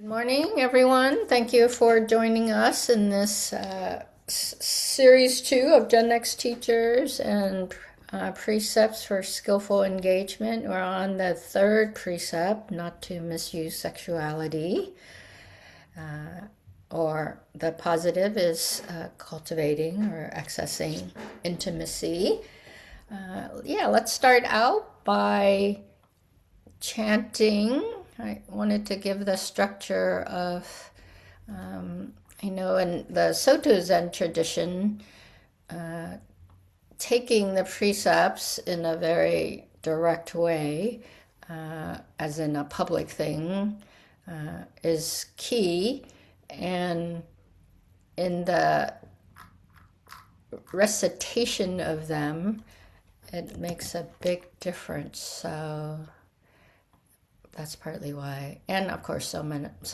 Good morning, everyone. Thank you for joining us in this series 2 of Gen X Teachers and Precepts for Skillful Engagement. We're on the third precept, not to misuse sexuality. Or the positive is cultivating or accessing intimacy. Let's start out by chanting. I wanted to give the structure of, in the Soto Zen tradition, taking the precepts in a very direct way, as in a public thing, is key. And in the recitation of them, it makes a big difference. So that's partly why. And of course, so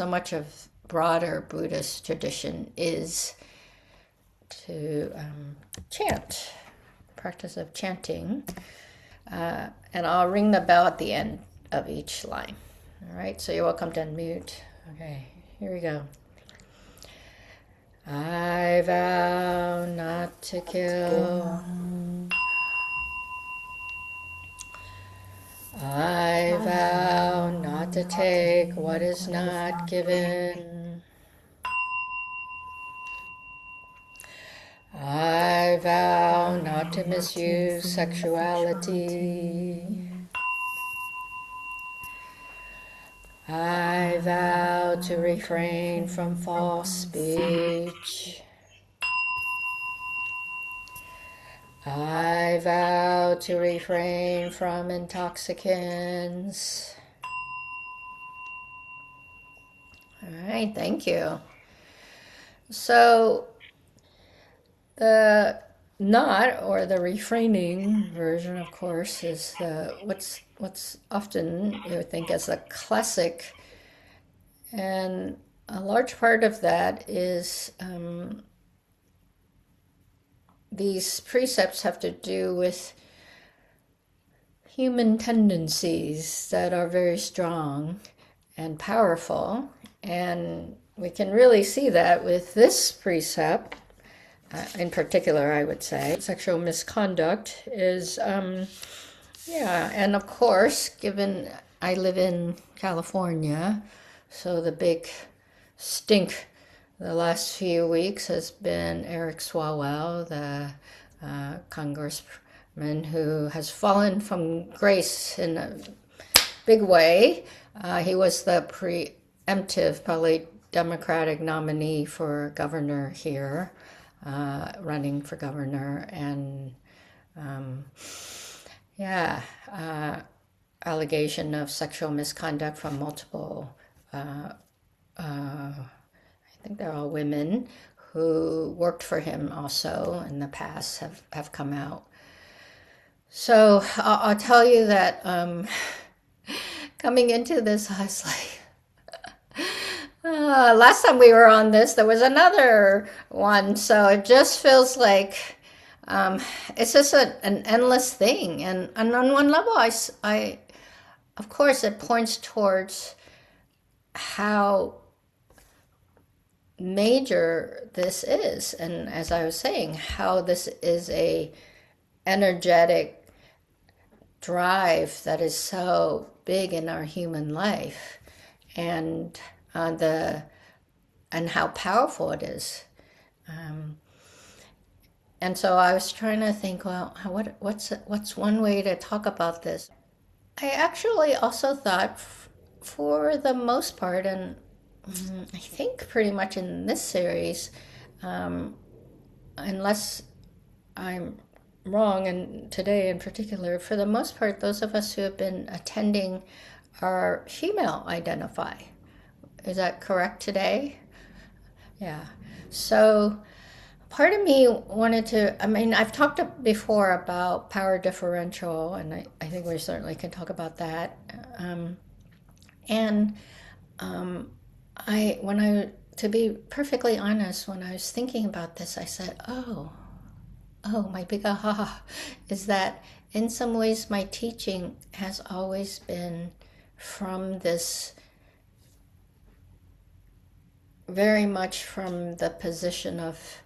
much of broader Buddhist tradition is to chant, practice of chanting. And I'll ring the bell at the end of each line. All right, so you're welcome to unmute. Okay, here we go. I vow not to kill. I vow not to take what is not given. I vow not to misuse sexuality. I vow to refrain from false speech. I vow to refrain from intoxicants. All right, thank you. So the not, or the refraining version, of course, is what's often you think as a classic, and a large part of that is these precepts have to do with human tendencies that are very strong and powerful, and we can really see that with this precept. In particular, I would say, sexual misconduct is, and of course, given I live in California, so the big stink the last few weeks has been Eric Swalwell, the congressman who has fallen from grace in a big way. He was the preemptive, probably Democratic nominee for governor here. Running for governor, and allegation of sexual misconduct from multiple, I think they're all women who worked for him also in the past have come out. So I'll tell you that coming into this, I was like, last time we were on this, there was another one. So it just feels like it's just an endless thing. And on one level, I of course, it points towards how major this is. And as I was saying, how this is a energetic drive that is so big in our human life. And and how powerful it is, and so I was trying to think, well, what's one way to talk about this? I actually also thought, for the most part, and I think pretty much in this series, unless I'm wrong, and today in particular, for the most part, those of us who have been attending are female identify. Is that correct today? Yeah. So part of me wanted to, I've talked before about power differential, and I think we certainly can talk about that. To be perfectly honest, when I was thinking about this, I said, oh, my big aha is that in some ways my teaching has always been from this very much from the position of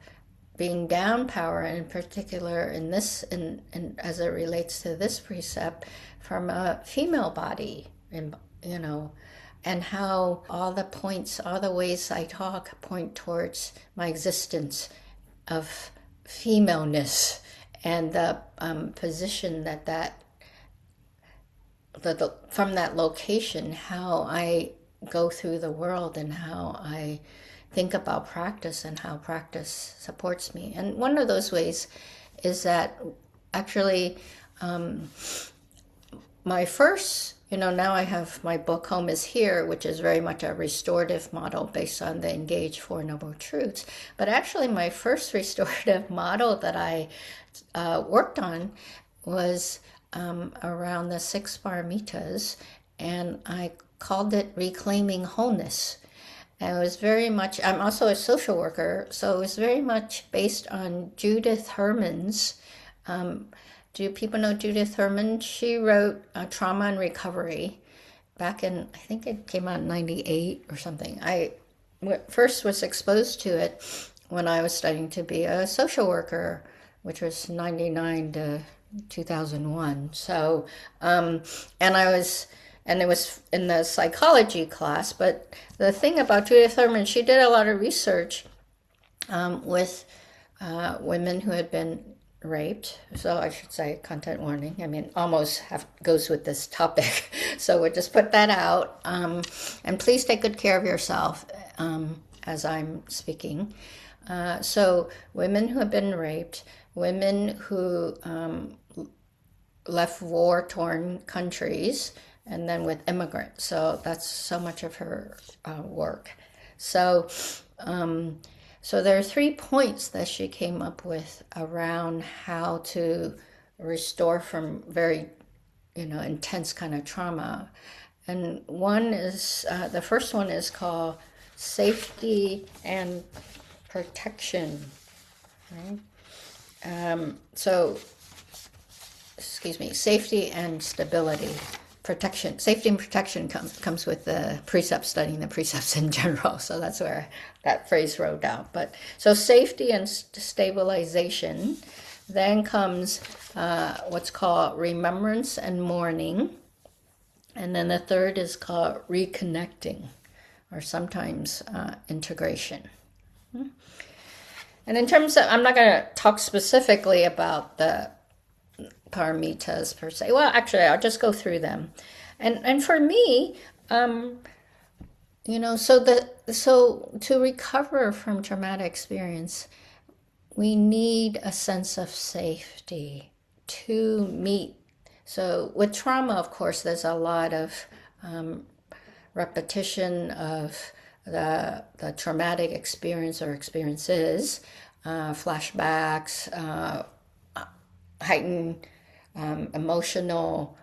being down power, and in particular in this, in as it relates to this precept, from a female body, you know, and how all the points, all the ways I talk point towards my existence of femaleness, and the position from that location, how I go through the world and how I think about practice and how practice supports me. And one of those ways is that actually my first, now I have my book Home is Here, which is very much a restorative model based on the Engage Four Noble Truths. But actually my first restorative model that I worked on was around the 6 Paramitas, and I called it Reclaiming Wholeness. And it was very much, I'm also a social worker, so it was very much based on Judith Herman's. Do people know Judith Herman? She wrote Trauma and Recovery back in, I think it came out in 98 or something. I first was exposed to it when I was studying to be a social worker, which was 99 to 2001. So, and it was in the psychology class. But the thing about Judith Herman, she did a lot of research with women who had been raped. So I should say content warning. I mean, almost goes with this topic. So we'll just put that out. And please take good care of yourself as I'm speaking. So women who have been raped, women who left war-torn countries, and then with immigrants. So that's so much of her work. So there are 3 points that she came up with around how to restore from very, intense kind of trauma. And one is, the first one is called safety and protection. Right? Safety and stability. Protection, safety and protection comes with the precepts, studying the precepts in general. So that's where that phrase wrote out. But so safety and stabilization. Then comes what's called remembrance and mourning. And then the third is called reconnecting, or sometimes integration. And in terms of, I'm not going to talk specifically about the Paramitas per se. Well, actually, I'll just go through them. And for me, so to recover from traumatic experience, we need a sense of safety to meet. So with trauma, of course, there's a lot of repetition of the traumatic experience or experiences, flashbacks, heightened emotional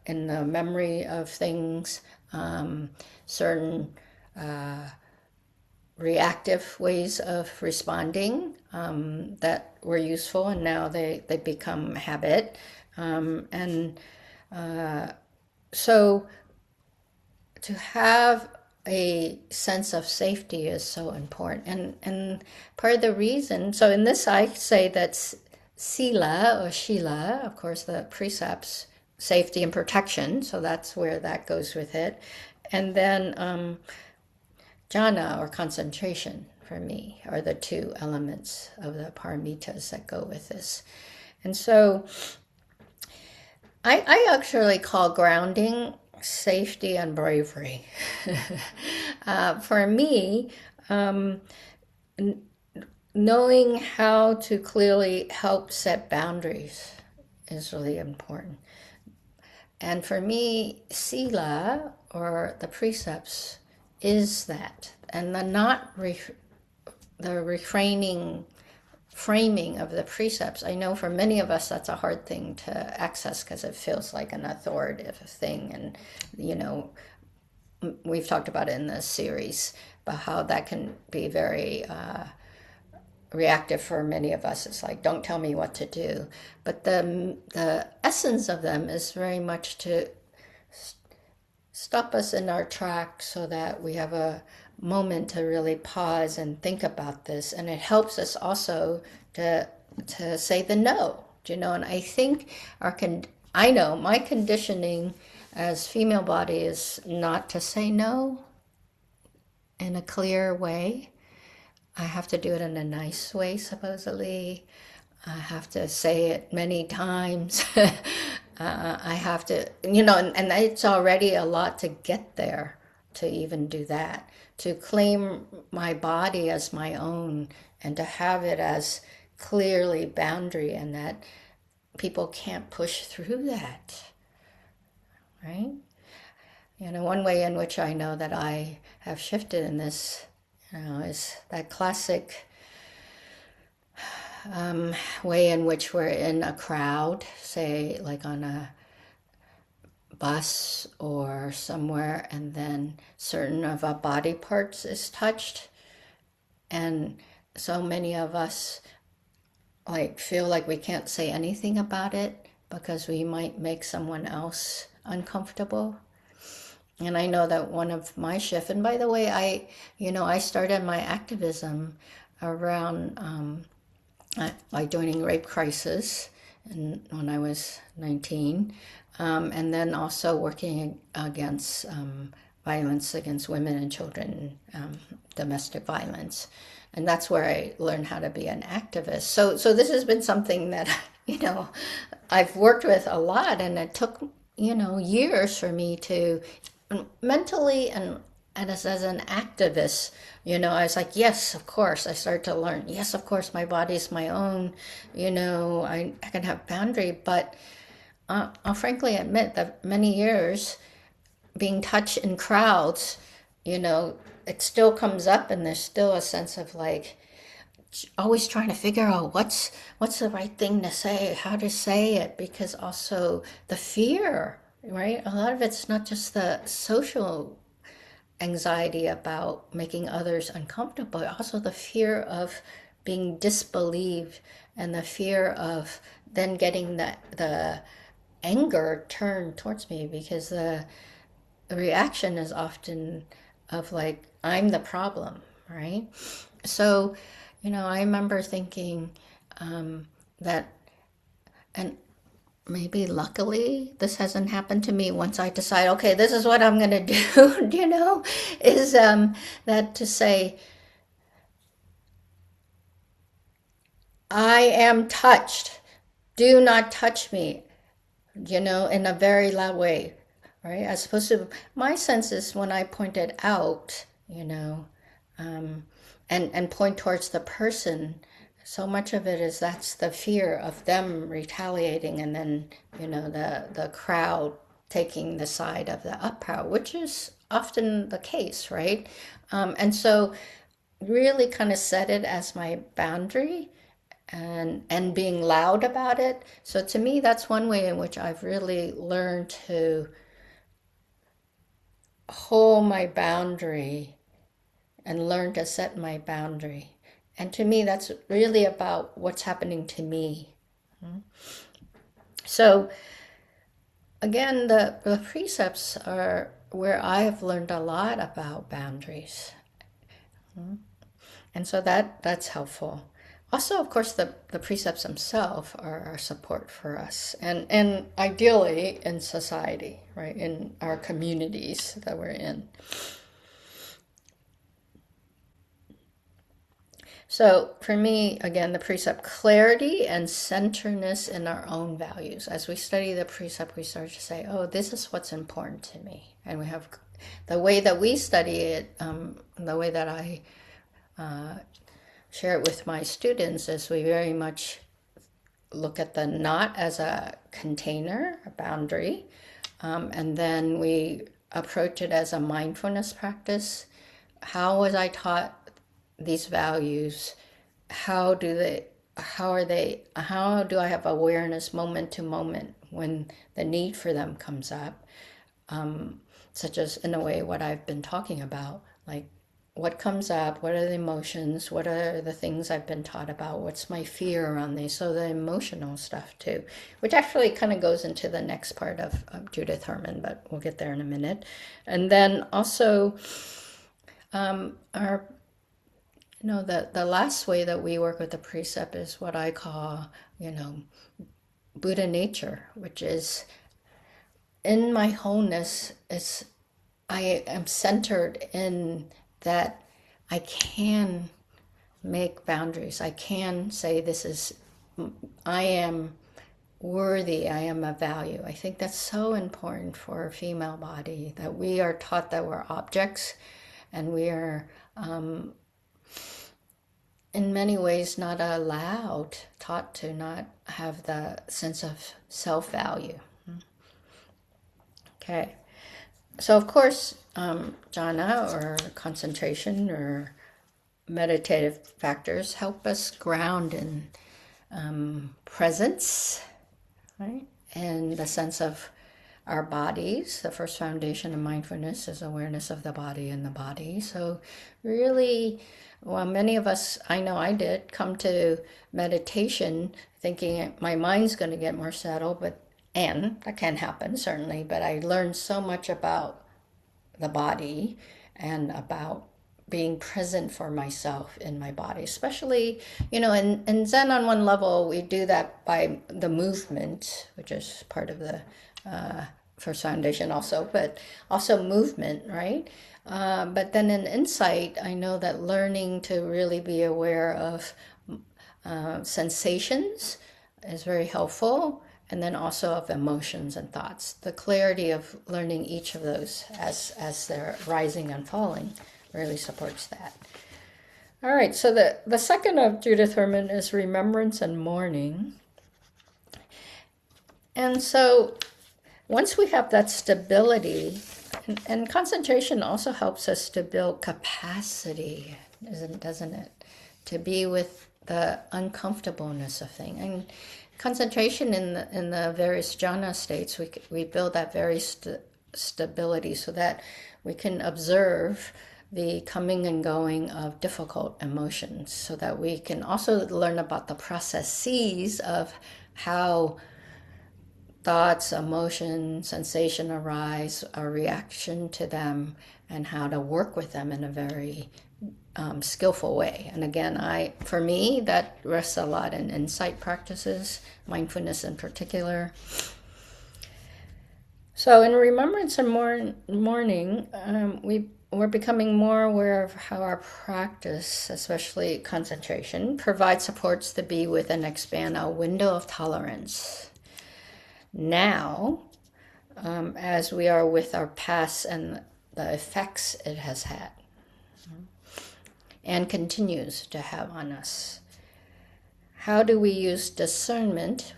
in the memory of things, certain reactive ways of responding that were useful, and now they become habit. So to have a sense of safety is so important. And part of the reason, so in this I say that Sila or Shila, of course, the precepts, safety and protection, so that's where that goes with it. And then jhana, or concentration, for me, are the 2 elements of the paramitas that go with this. And so I actually call grounding safety and bravery. For me, knowing how to clearly help set boundaries is really important. And for me, sila, or the precepts, is that. And the refraining framing of the precepts, I know for many of us that's a hard thing to access because it feels like an authoritative thing. And, we've talked about it in this series, about how that can be very reactive for many of us. It's like, don't tell me what to do. But the essence of them is very much to stop us in our tracks so that we have a moment to really pause and think about this. And it helps us also to say the no, and I think I know my conditioning as female body is not to say no in a clear way. I have to do it in a nice way, supposedly. I have to say it many times. I have to, and it's already a lot to get there, to even do that, to claim my body as my own and to have it as clearly boundary, and that people can't push through that, right? One way in which I know that I have shifted in this, is that classic way in which we're in a crowd, say like on a bus or somewhere, and then certain of our body parts is touched, and so many of us like feel like we can't say anything about it because we might make someone else uncomfortable. And I know that one of my shifts, and by the way, I started my activism around like joining rape crisis when I was 19, and then also working against violence against women and children, domestic violence. And that's where I learned how to be an activist. So this has been something that, I've worked with a lot, and it took, years for me to mentally and as an activist, I was like, yes, of course. I started to learn, yes, of course, my body's my own, I can have boundary. But I'll frankly admit that many years being touched in crowds, it still comes up, and there's still a sense of like always trying to figure out what's the right thing to say, how to say it, because also the fear, right? A lot of it's not just the social anxiety about making others uncomfortable, but also the fear of being disbelieved, and the fear of then getting the anger turned towards me, because the reaction is often of like, I'm the problem, right? So, I remember thinking that, and maybe luckily this hasn't happened to me once I decide, okay, this is what I'm going to do, is that to say, I am touched. Do not touch me, in a very loud way, right? As opposed to, my sense is when I point it out, and point towards the person, so much of it is that's the fear of them retaliating, and then, the crowd taking the side of the uproar, which is often the case, right? And so really kind of set it as my boundary, and being loud about it. So to me, that's one way in which I've really learned to hold my boundary and learn to set my boundary. And to me, that's really about what's happening to me. So again, the precepts are where I have learned a lot about boundaries. And so that's helpful. Also, of course, the precepts themselves are support for us, and ideally in society, right, in our communities that we're in. So for me, again, the precept, clarity and centeredness in our own values. As we study the precept, we start to say, oh, this is what's important to me. And we have the way that we study it, the way that I share it with my students, is we very much look at the not as a container, a boundary, and then we approach it as a mindfulness practice. How was I taught these values? How do I have awareness moment to moment when the need for them comes up, such as in a way what I've been talking about, like what comes up, what are the emotions, what are the things I've been taught about, what's my fear around these, so the emotional stuff too, which actually kind of goes into the next part of Judith Herman, but we'll get there in a minute. And then also our, the last way that we work with the precept is what I call, Buddha nature, which is in my wholeness, I am centered in that I can make boundaries. I can say I am worthy, I am of value. I think that's so important for a female body, that we are taught that we're objects, and we are in many ways not taught to not have the sense of self-value. Okay. So of course, jhana or concentration or meditative factors help us ground in presence, right? And the sense of our bodies. The first foundation of mindfulness is awareness of the body and the body. So really, well, many of us, I know I did, come to meditation thinking my mind's going to get more settled, and that can happen, certainly, but I learned so much about the body and about being present for myself in my body, especially, in Zen on one level, we do that by the movement, which is part of the first foundation also, but also movement, right? But then in insight, I know that learning to really be aware of sensations is very helpful, and then also of emotions and thoughts. The clarity of learning each of those as they're rising and falling really supports that. All right, so the second of Judith Herman is remembrance and mourning. And so once we have that stability, and concentration also helps us to build capacity, doesn't it? To be with the uncomfortableness of things. And concentration in the various jhana states, we build that very stability so that we can observe the coming and going of difficult emotions, so that we can also learn about the processes of how thoughts, emotion, sensation arise, our reaction to them, and how to work with them in a very skillful way. And again, for me, that rests a lot in insight practices, mindfulness in particular. So in remembrance and mourning, we're becoming more aware of how our practice, especially concentration, provides supports to be with and expand our window of tolerance. Now, as we are with our past and the effects it has had and continues to have on us. How do we use discernment,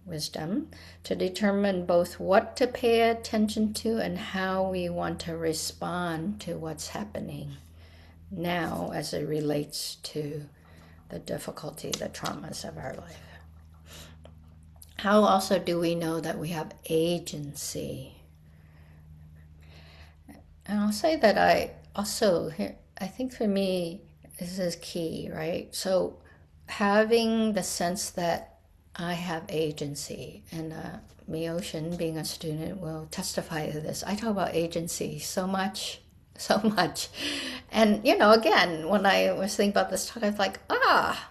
wisdom, to determine both what to pay attention to and how we want to respond to what's happening now as it relates to the difficulty, the traumas of our life? How also do we know that we have agency? And I'll say that I think for me, this is key, right? So having the sense that I have agency, and Mioshin, being a student, will testify to this. I talk about agency so much. And, again, when I was thinking about this talk, I was like,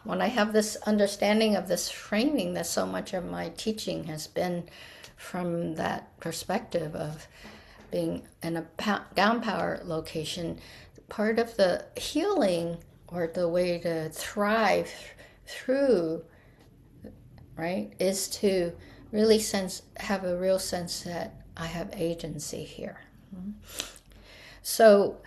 when I have this understanding of this framing, that so much of my teaching has been from that perspective of being in a down power location. Part of the healing, or the way to thrive through, right, is to really have a real sense that I have agency here. So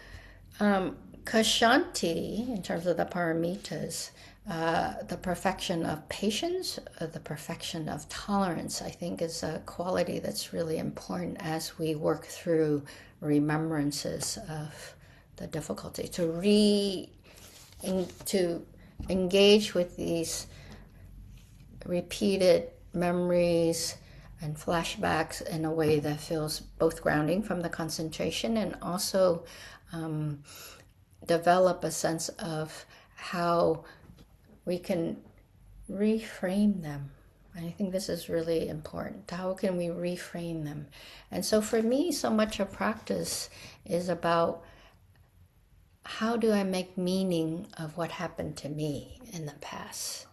Kashanti, in terms of the Paramitas, the perfection of patience, the perfection of tolerance, I think is a quality that's really important as we work through remembrances of the difficulty, to engage with these repeated memories and flashbacks in a way that feels both grounding from the concentration, and also develop a sense of how we can reframe them. I think this is really important. How can we reframe them? And so for me, so much of practice is about how do I make meaning of what happened to me in the past?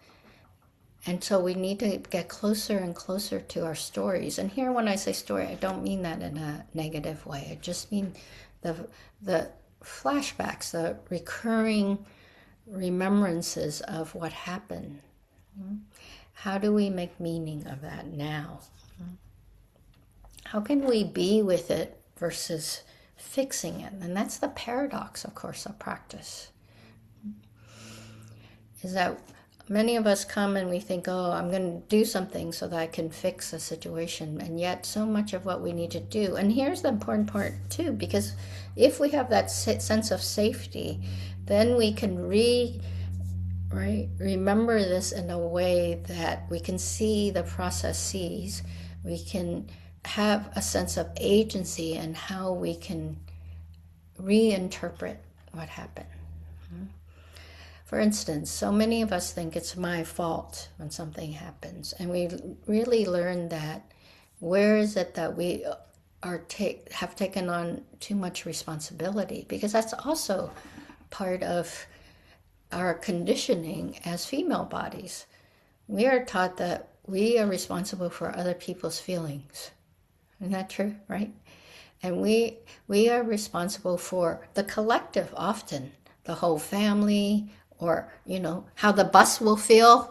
And so we need to get closer and closer to our stories. And here when I say story, I don't mean that in a negative way. I just mean the flashbacks, the recurring remembrances of what happened. How do we make meaning of that now? How can we be with it versus fixing it? And that's the paradox, of course, of practice. Is that many of us come and we think, oh, I'm going to do something so that I can fix a situation. And yet so much of what we need to do, and here's the important part too, because if we have that sense of safety, then we can remember this in a way that we can see the processes. We can have a sense of agency and how we can reinterpret what happened. For instance, so many of us think it's my fault when something happens, and we really learn that where is it that we have taken on too much responsibility, because that's also part of our conditioning as female bodies. We are taught that we are responsible for other people's feelings. Isn't that true, right? And we are responsible for the collective often, the whole family, or, how the bus will feel,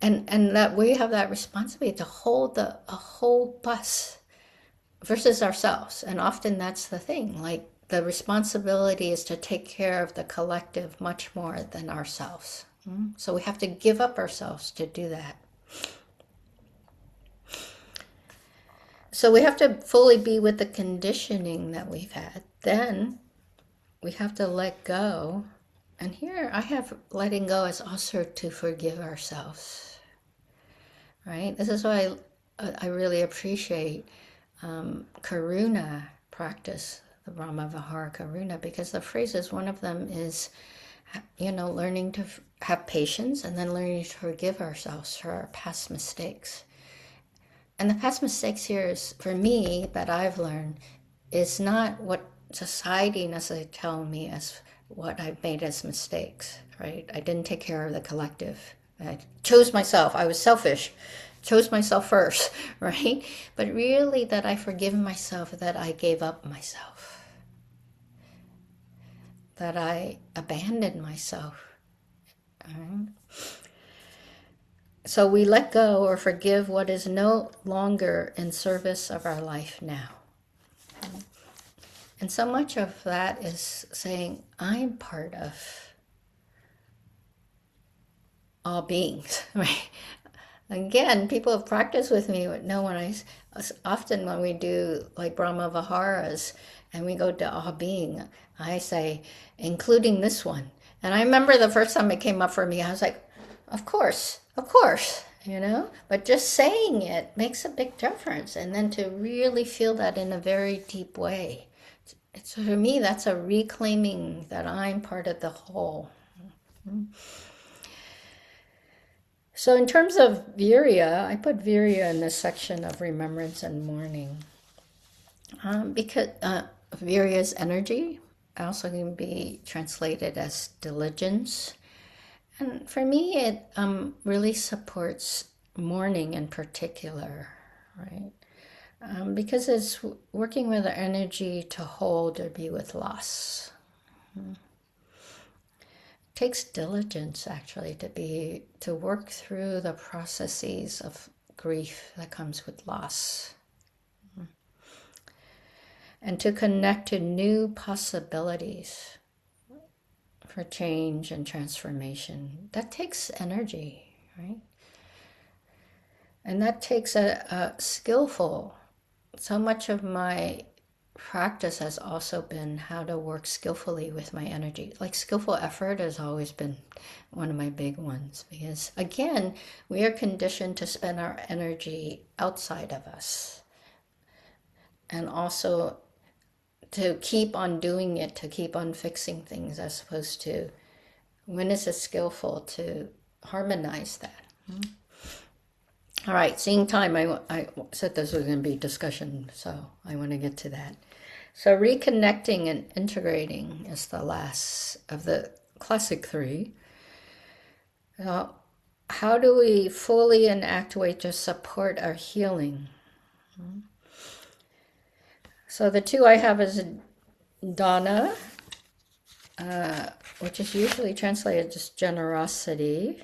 and that we have that responsibility to hold a whole bus versus ourselves. And often that's the thing, the responsibility is to take care of the collective much more than ourselves. So we have to give up ourselves to do that. So we have to fully be with the conditioning that we've had. Then we have to let go. And here I have letting go as also to forgive ourselves. Right? This is why I really appreciate Karuna practice, the Brahma Vihara Karuna, because the phrases, one of them is, learning to have patience and then learning to forgive ourselves for our past mistakes. And the past mistakes here is, for me, that I've learned, is not what society necessarily tells me as what I've made as mistakes, right? I didn't take care of the collective. I chose myself. I was selfish. Chose myself first, right? But really that I forgive myself, that I gave up myself, that I abandoned myself. Right? So we let go or forgive what is no longer in service of our life now. And so much of that is saying, I'm part of all beings, right? Again, people have practiced with me would know often when we do like Brahma Viharas and we go to all being, I say, including this one. And I remember the first time it came up for me, I was like, of course, but just saying it makes a big difference. And then to really feel that in a very deep way. For me, that's a reclaiming that I'm part of the whole. So in terms of virya, I put virya in this section of remembrance and mourning. Because virya is energy, also can be translated as diligence. And for me, it really supports mourning in particular, right? Because it's working with the energy to hold or be with loss. It takes diligence, actually, to work through the processes of grief that comes with loss. And to connect to new possibilities for change and transformation. That takes energy, right? And that takes a skillful. So much of my practice has also been how to work skillfully with my energy. Like skillful effort has always been one of my big ones, because again, we are conditioned to spend our energy outside of us, and also to keep on doing it, to keep on fixing things, as opposed to when is it skillful to harmonize that. All right, seeing time, I said this was going to be discussion, so I want to get to that. So reconnecting and integrating is the last of the classic three. How do we fully and activate to support our healing? So the two I have is Dana, which is usually translated as generosity,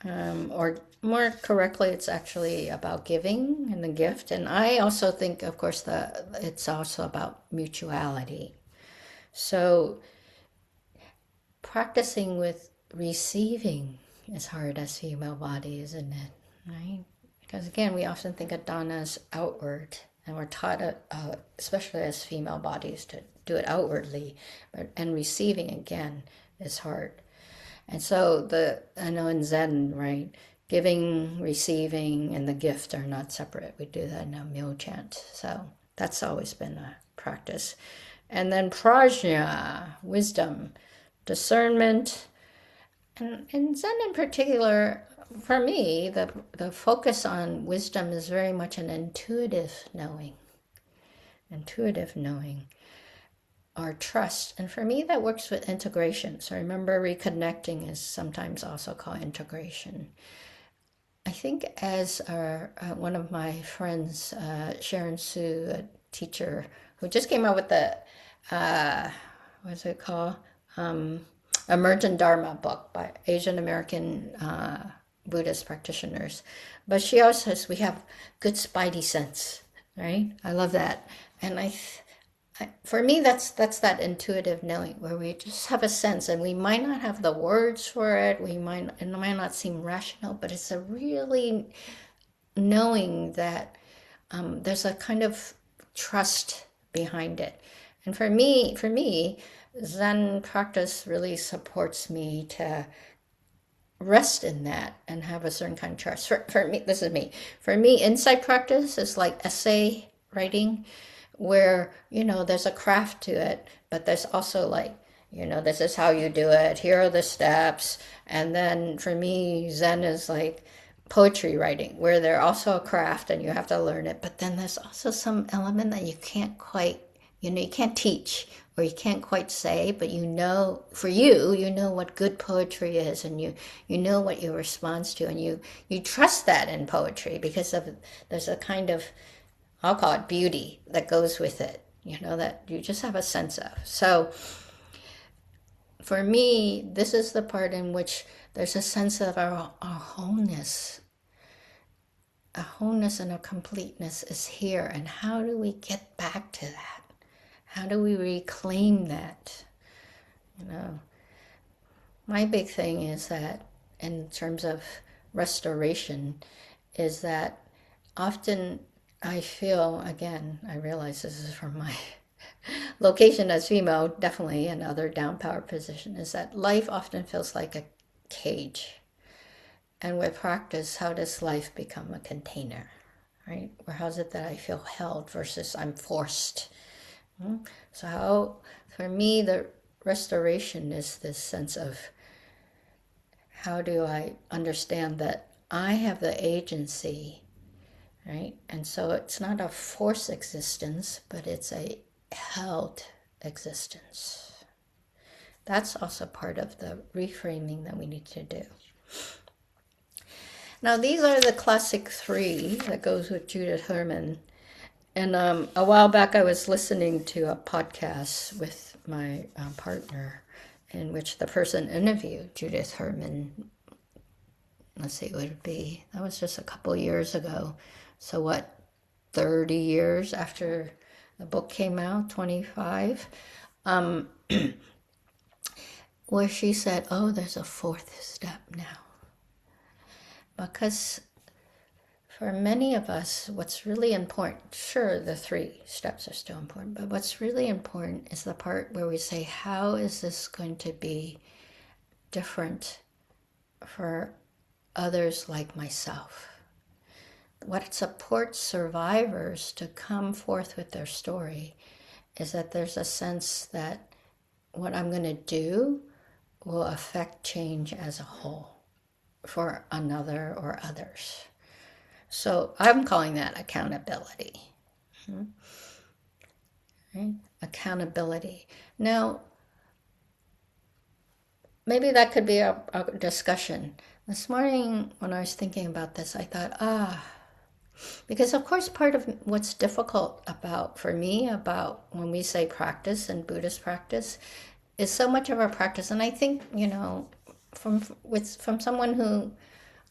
or more correctly, it's actually about giving and the gift. And I also think, of course, it's also about mutuality. So practicing with receiving is hard as female body, isn't it? Right? Because again, we often think of Dana as outward, and we're taught, especially as female bodies, to do it outwardly. And receiving, again, is hard. And so I know in Zen, right, giving, receiving, and the gift are not separate. We do that in a Myo chant. So that's always been a practice. And then prajna, wisdom, discernment. And in Zen in particular, for me, the focus on wisdom is very much an intuitive knowing. Intuitive knowing. Or trust. And for me, that works with integration. So remember, reconnecting is sometimes also called integration. I think as one of my friends, Sharon Su, a teacher, who just came out with the, what's it called? Emergent Dharma book by Asian American Buddhist practitioners. But she also says we have good spidey sense, right? I love that. And for me, that's that intuitive knowing where we just have a sense, and we might not have the words for it. It might not seem rational, but it's a really knowing that there's a kind of trust behind it. And for me, Zen practice really supports me to rest in that and have a certain kind of trust. For me, this is me. For me, insight practice is like essay writing, where, there's a craft to it, but there's also like, this is how you do it. Here are the steps. And then for me, Zen is like poetry writing, where there's also a craft and you have to learn it. But then there's also some element that you can't quite, you can't teach or you can't quite say, but for you know what good poetry is, and you know what your response to, and you trust that in poetry because there's a kind of, I'll call it beauty that goes with it, that you just have a sense of. So for me, this is the part in which there's a sense of our wholeness. A wholeness and a completeness is here. And how do we get back to that? How do we reclaim that? My big thing is that in terms of restoration is that often I feel, again, I realize this is from my location as female, definitely, and other down power position, is that life often feels like a cage. And with practice, how does life become a container, right? Or how is it that I feel held versus I'm forced? So for me, the restoration is this sense of how do I understand that I have the agency, right? And so it's not a forced existence, but it's a held existence. That's also part of the reframing that we need to do. Now, these are the classic three that goes with Judith Herman. And a while back, I was listening to a podcast with my partner in which the person interviewed Judith Herman. Let's see, what would it be? That was just a couple years ago. So what, 30 years after the book came out, 25, where she said, there's a fourth step now. Because for many of us, what's really important, sure, the 3 steps are still important, but what's really important is the part where we say, how is this going to be different for others like myself? What supports survivors to come forth with their story is that there's a sense that what I'm going to do will affect change as a whole for another or others. So I'm calling that accountability. Right? Accountability. Now, maybe that could be a discussion. This morning when I was thinking about this, I thought, because of course part of what's difficult about, for me, about when we say practice and Buddhist practice is so much of our practice. And I think, from someone who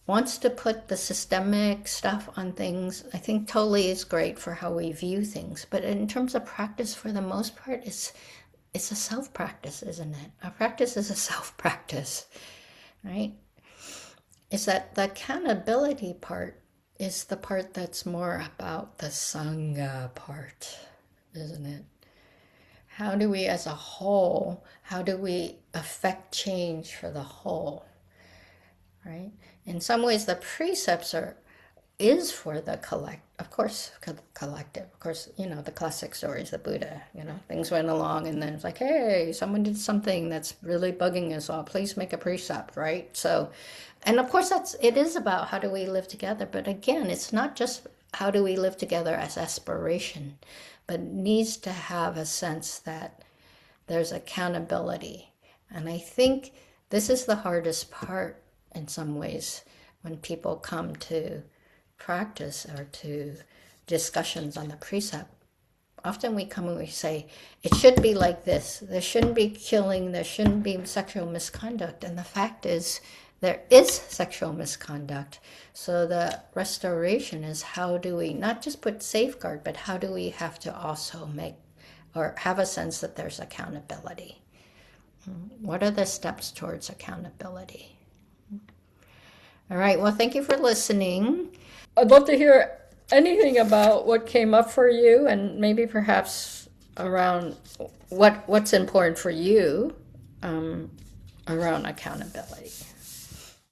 wants to put the systemic stuff on things, I think totally is great for how we view things. But in terms of practice, for the most part, it's a self-practice, isn't it? Our practice is a self-practice, right? Is that the accountability part is the part that's more about the Sangha part, isn't it? How do we as a whole, how do we affect change for the whole, right? In some ways, the precepts is for the collective. Of course, the classic stories, the Buddha, things went along and then it's like, hey, someone did something that's really bugging us all. Please make a precept, right? So, and of course, it is about how do we live together. But again, it's not just how do we live together as aspiration, but it needs to have a sense that there's accountability. And I think this is the hardest part in some ways when people come to practice or to discussions on the precept. Often we come and we say, it should be like this. There shouldn't be killing. There shouldn't be sexual misconduct. And the fact is, there is sexual misconduct. So the restoration is how do we not just put safeguard, but how do we have to also make or have a sense that there's accountability? What are the steps towards accountability? All right, well, thank you for listening. I'd love to hear anything about what came up for you and maybe perhaps around what's important for you around accountability.